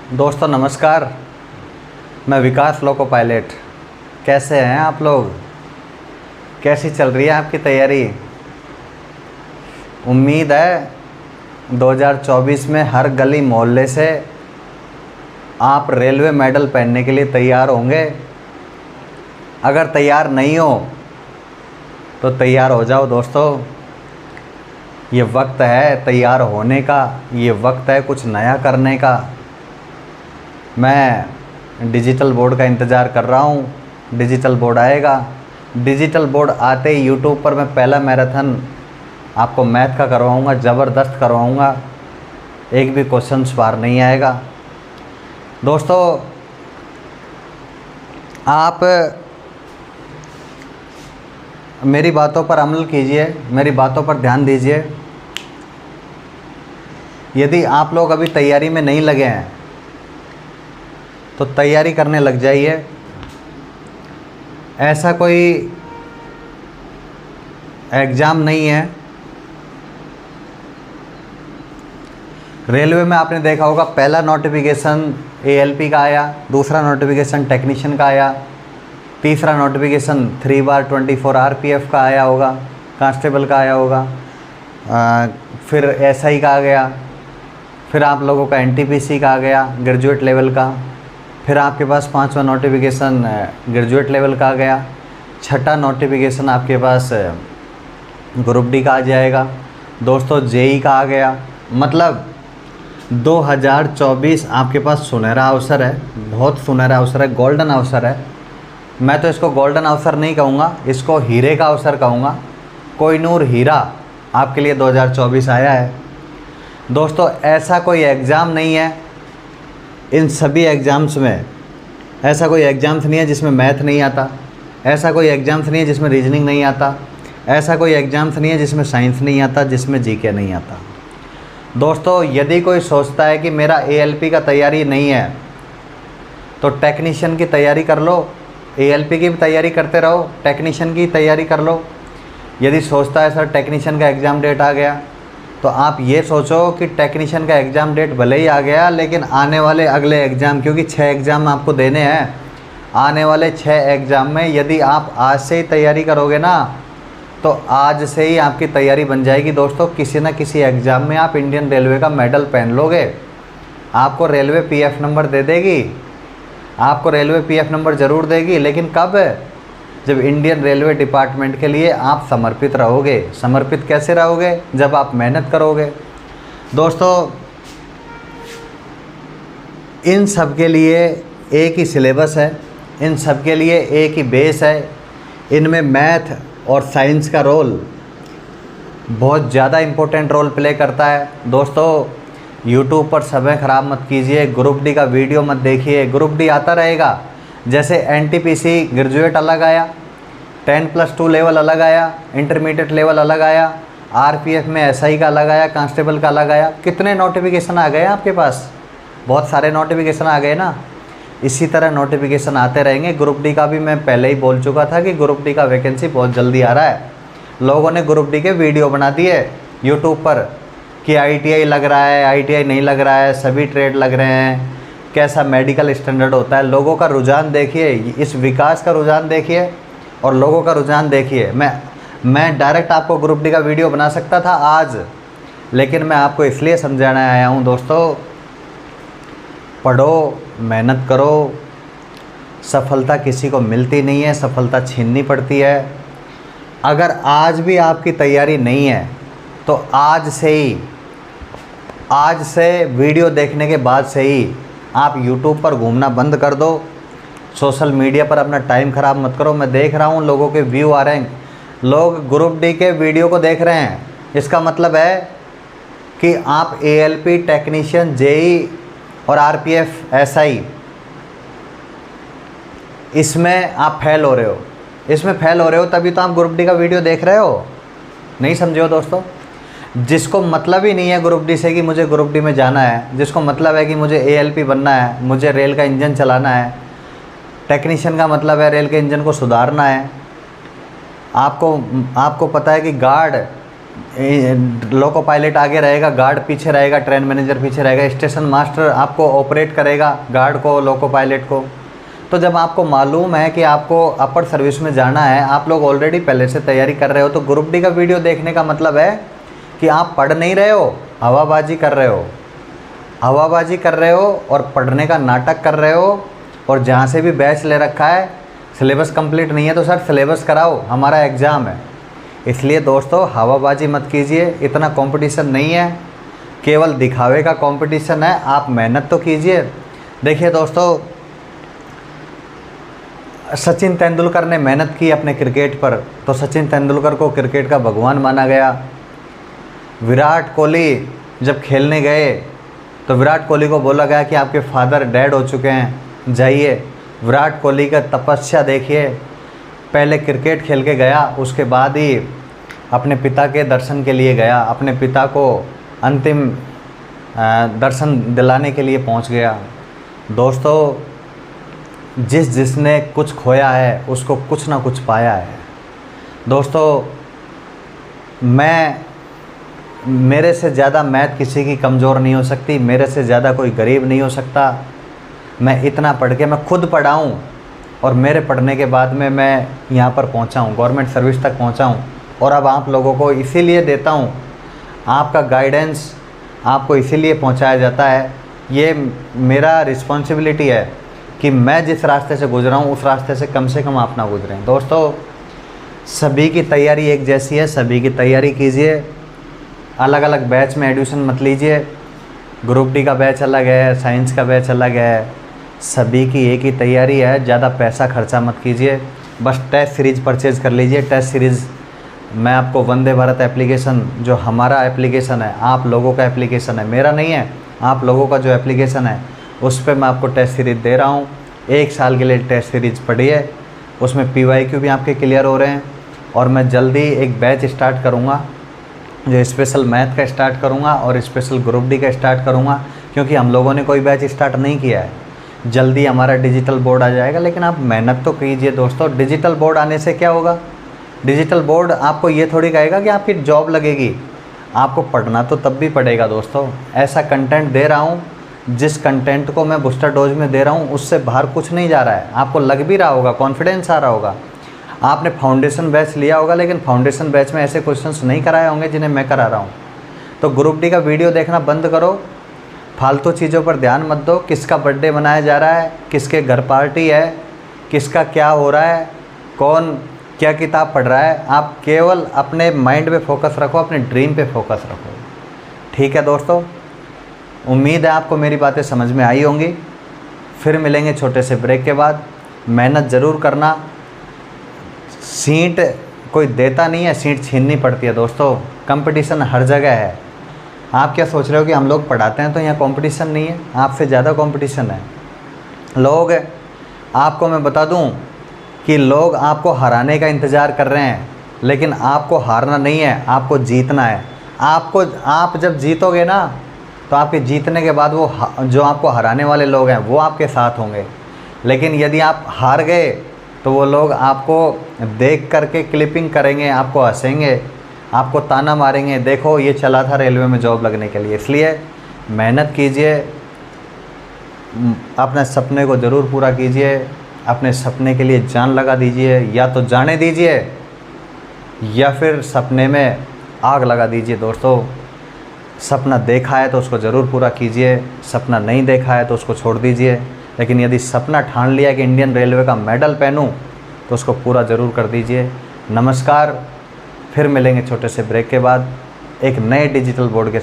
दोस्तों नमस्कार। मैं विकास लोको पायलट। कैसे हैं आप लोग? कैसी चल रही है आपकी तैयारी? उम्मीद है 2024 में हर गली मोहल्ले से आप रेलवे मेडल पहनने के लिए तैयार होंगे। अगर तैयार नहीं हो तो तैयार हो जाओ दोस्तों। ये वक्त है तैयार होने का, ये वक्त है कुछ नया करने का। मैं डिजिटल बोर्ड का इंतज़ार कर रहा हूँ। डिजिटल बोर्ड आएगा। डिजिटल बोर्ड आते ही यूट्यूब पर मैं पहला मैराथन आपको मैथ का करवाऊँगा, ज़बरदस्त करवाऊँगा। एक भी क्वेश्चन पार नहीं आएगा। दोस्तों आप मेरी बातों पर अमल कीजिए, मेरी बातों पर ध्यान दीजिए। यदि आप लोग अभी तैयारी में नहीं लगे हैं तो तैयारी करने लग जाइए। ऐसा कोई एग्ज़ाम नहीं है। रेलवे में आपने देखा होगा पहला नोटिफिकेशन एएलपी का आया, दूसरा नोटिफिकेशन टेक्नीशियन का आया, तीसरा नोटिफिकेशन 3/24 आरपीएफ का आया होगा, कांस्टेबल का आया होगा, फिर एसआई का आ गया, फिर आप लोगों का एनटीपीसी का आ गया ग्रेजुएट लेवल का, फिर आपके पास 5वां नोटिफिकेशन ग्रेजुएट लेवल का आ गया, छठा नोटिफिकेशन आपके पास ग्रुप डी का आ जाएगा। दोस्तों जेई का आ गया। मतलब 2024 आपके पास सुनहरा अवसर है, बहुत सुनहरा अवसर है, गोल्डन अवसर है। मैं तो इसको गोल्डन अवसर नहीं कहूँगा, इसको हीरे का अवसर कहूँगा। कोहिनूर हीरा आपके लिए 2024 आया है। दोस्तों ऐसा कोई एग्ज़ाम नहीं है, इन सभी एग्ज़ाम्स में ऐसा कोई एग्ज़ाम्स नहीं है जिसमें मैथ नहीं आता, ऐसा कोई एग्ज़ाम्स नहीं है जिसमें रीजनिंग नहीं आता, ऐसा कोई एग्ज़ाम्स नहीं है जिसमें साइंस नहीं आता, जिसमें जीके नहीं आता। दोस्तों यदि कोई सोचता है कि मेरा एएलपी का तैयारी नहीं है तो टेक्नीशियन की तैयारी कर लो, एएलपी की भी तैयारी करते रहो, टेक्नीशियन की तैयारी कर लो। यदि सोचता है सर टेक्नीशियन का एग्ज़ाम डेट आ गया, तो आप ये सोचो कि टेक्नीशियन का एग्ज़ाम डेट भले ही आ गया, लेकिन आने वाले अगले एग्ज़ाम, क्योंकि 6 एग्ज़ाम आपको देने हैं, आने वाले 6 एग्ज़ाम में यदि आप आज से ही तैयारी करोगे ना तो आज से ही आपकी तैयारी बन जाएगी। दोस्तों किसी न किसी एग्ज़ाम में आप इंडियन रेलवे का मेडल पहन लोगे। आपको रेलवे पीएफ नंबर दे देगी, आपको रेलवे पीएफ नंबर ज़रूर देगी, लेकिन कब? जब इंडियन रेलवे डिपार्टमेंट के लिए आप समर्पित रहोगे। समर्पित कैसे रहोगे? जब आप मेहनत करोगे। दोस्तों इन सब के लिए एक ही सिलेबस है, इन सब के लिए एक ही बेस है। इनमें मैथ और साइंस का रोल बहुत ज़्यादा इम्पोर्टेंट रोल प्ले करता है। दोस्तों यूट्यूब पर समय ख़राब मत कीजिए, ग्रुप डी का वीडियो मत देखिए। ग्रुप डी आता रहेगा, जैसे एनटीपीसी ग्रेजुएट अलग आया, 10+2 लेवल अलग आया, इंटरमीडिएट लेवल अलग आया, आरपीएफ में एसआई का अलग आया, कांस्टेबल का अलग आया। कितने नोटिफिकेशन आ गए आपके पास? बहुत सारे नोटिफिकेशन आ गए ना। इसी तरह नोटिफिकेशन आते रहेंगे। ग्रुप डी का भी मैं पहले ही बोल चुका था कि ग्रुप डी का वैकेंसी बहुत जल्दी आ रहा है। लोगों ने ग्रुप डी के वीडियो बना दिए यूट्यूब पर कि आईटीआई लग रहा है, आईटीआई नहीं लग रहा है, सभी ट्रेड लग रहे हैं, कैसा मेडिकल स्टैंडर्ड होता है। लोगों का रुझान देखिए, इस विकास का रुझान देखिए और लोगों का रुझान देखिए। मैं डायरेक्ट आपको ग्रुप डी का वीडियो बना सकता था आज, लेकिन मैं आपको इसलिए समझाने आया हूँ। दोस्तों पढ़ो, मेहनत करो। सफलता किसी को मिलती नहीं है, सफलता छीननी पड़ती है। अगर आज भी आपकी तैयारी नहीं है तो आज से वीडियो देखने के बाद से ही आप यूट्यूब पर घूमना बंद कर दो। सोशल मीडिया पर अपना टाइम ख़राब मत करो। मैं देख रहा हूँ लोगों के व्यू आ रहे हैं, लोग ग्रुप डी के वीडियो को देख रहे हैं। इसका मतलब है कि आप एएलपी, टेक्नीशियन, जेई और आरपीएफ, एसआई इसमें आप फेल हो रहे हो। इसमें फेल हो रहे हो तभी तो आप ग्रुप डी का वीडियो देख रहे हो। नहीं समझे हो दोस्तों? जिसको मतलब ही नहीं है ग्रुप डी से कि मुझे ग्रुप डी में जाना है, जिसको मतलब है कि मुझे एएलपी बनना है, मुझे रेल का इंजन चलाना है, टेक्नीशियन का मतलब है रेल के इंजन को सुधारना है। आपको पता है कि गार्ड लोको पायलट आगे रहेगा, गार्ड पीछे रहेगा, ट्रेन मैनेजर पीछे रहेगा, स्टेशन मास्टर आपको ऑपरेट करेगा गार्ड को, लोको पायलट को। तो जब आपको मालूम है कि आपको अपर सर्विस में जाना है, आप लोग ऑलरेडी पहले से तैयारी कर रहे हो, तो ग्रुप डी का वीडियो देखने का मतलब है कि आप पढ़ नहीं रहे हो, हवाबाजी कर रहे हो। हवाबाजी कर रहे हो और पढ़ने का नाटक कर रहे हो। और जहाँ से भी बैच ले रखा है, सिलेबस कंप्लीट नहीं है तो सर सिलेबस कराओ, हमारा एग्ज़ाम है। इसलिए दोस्तों हवाबाजी मत कीजिए, इतना कंपटीशन नहीं है, केवल दिखावे का कंपटीशन है। आप मेहनत तो कीजिए। देखिए दोस्तों, सचिन तेंदुलकर ने मेहनत की अपने क्रिकेट पर, तो सचिन तेंदुलकर को क्रिकेट का भगवान माना गया। विराट कोहली जब खेलने गए तो विराट कोहली को बोला गया कि आपके फादर डेड हो चुके हैं, जाइए। विराट कोहली का तपस्या देखिए, पहले क्रिकेट खेल के गया, उसके बाद ही अपने पिता के दर्शन के लिए गया, अपने पिता को अंतिम दर्शन दिलाने के लिए पहुंच गया। दोस्तों, जिसने कुछ खोया है उसको कुछ ना कुछ पाया है। दोस्तों, मेरे से ज़्यादा मैथ किसी की कमज़ोर नहीं हो सकती, मेरे से ज़्यादा कोई गरीब नहीं हो सकता। मैं इतना पढ़ के मैं खुद पढ़ा हूँ और मेरे पढ़ने के बाद में मैं यहाँ पर पहुँचा हूँ, गवर्नमेंट सर्विस तक पहुँचा हूँ। और अब आप लोगों को इसीलिए देता हूँ, आपका गाइडेंस आपको इसीलिए पहुँचाया जाता है। ये मेरा रिस्पॉन्सिबिलिटी है कि मैं जिस रास्ते से गुजरा हूँ उस रास्ते से कम आप ना गुजरें। दोस्तों, सभी की तैयारी एक जैसी है, सभी की तैयारी कीजिए। अलग अलग बैच में एडमिशन मत लीजिए। ग्रुप डी का बैच अलग है, साइंस का बैच अलग है, सभी की एक ही तैयारी है। ज़्यादा पैसा खर्चा मत कीजिए, बस टेस्ट सीरीज़ परचेज़ कर लीजिए। टेस्ट सीरीज़ मैं आपको वंदे भारत एप्लीकेशन, जो हमारा एप्लीकेशन है, आप लोगों का एप्लीकेशन है, मेरा नहीं है, आप लोगों का जो एप्लीकेशन है उस पर मैं आपको टेस्ट सीरीज़ दे रहा हूँ। 1 साल के लिए टेस्ट सीरीज़ पढ़िए, उसमें PYQ भी आपके क्लियर हो रहे हैं। और मैं जल्दी एक बैच स्टार्ट करूँगा जो स्पेशल मैथ का स्टार्ट करूँगा और स्पेशल ग्रुप डी का स्टार्ट करूँगा, क्योंकि हम लोगों ने कोई बैच स्टार्ट नहीं किया है। जल्दी हमारा डिजिटल बोर्ड आ जाएगा, लेकिन आप मेहनत तो कीजिए दोस्तों। डिजिटल बोर्ड आने से क्या होगा? डिजिटल बोर्ड आपको ये थोड़ी कहेगा कि आपकी जॉब लगेगी, आपको पढ़ना तो तब भी पड़ेगा दोस्तों। ऐसा कंटेंट दे रहा हूँ, जिस कंटेंट को मैं बूस्टर डोज में दे रहा हूँ उससे बाहर कुछ नहीं जा रहा है। आपको लग भी रहा होगा, कॉन्फिडेंस आ रहा होगा। आपने फाउंडेशन बैच लिया होगा, लेकिन फाउंडेशन बैच में ऐसे क्वेश्चंस नहीं कराए होंगे जिन्हें मैं करा रहा हूँ। तो ग्रुप डी का वीडियो देखना बंद करो, फालतू चीज़ों पर ध्यान मत दो। किसका बर्थडे मनाया जा रहा है, किसके घर पार्टी है, किसका क्या हो रहा है, कौन क्या किताब पढ़ रहा है, आप केवल अपने माइंड पे फोकस रखो, अपने ड्रीम पे फोकस रखो। ठीक है दोस्तों, उम्मीद है आपको मेरी बातें समझ में आई होंगी। फिर मिलेंगे छोटे से ब्रेक के बाद। मेहनत ज़रूर करना, सीट कोई देता नहीं है, सीट छीननी पड़ती है दोस्तों। कंपटीशन हर जगह है। आप क्या सोच रहे हो कि हम लोग पढ़ाते हैं तो यहाँ कंपटीशन नहीं है? आपसे ज़्यादा कंपटीशन है। लोग, आपको मैं बता दूं कि लोग आपको हराने का इंतज़ार कर रहे हैं, लेकिन आपको हारना नहीं है, आपको जीतना है। आप जब जीतोगे ना, तो आपके जीतने के बाद वो जो आपको हराने वाले लोग हैं वो आपके साथ होंगे। लेकिन यदि आप हार गए तो वो लोग आपको देख करके क्लिपिंग करेंगे, आपको हंसेंगे, आपको ताना मारेंगे, देखो ये चला था रेलवे में जॉब लगने के लिए। इसलिए मेहनत कीजिए, अपने सपने को ज़रूर पूरा कीजिए, अपने सपने के लिए जान लगा दीजिए। या तो जाने दीजिए या फिर सपने में आग लगा दीजिए दोस्तों। सपना देखा है तो उसको ज़रूर पूरा कीजिए, सपना नहीं देखा है तो उसको छोड़ दीजिए। लेकिन यदि सपना ठान लिया कि इंडियन रेलवे का मेडल पहनूं, तो उसको पूरा ज़रूर कर दीजिए। नमस्कार, फिर मिलेंगे छोटे से ब्रेक के बाद एक नए डिजिटल बोर्ड के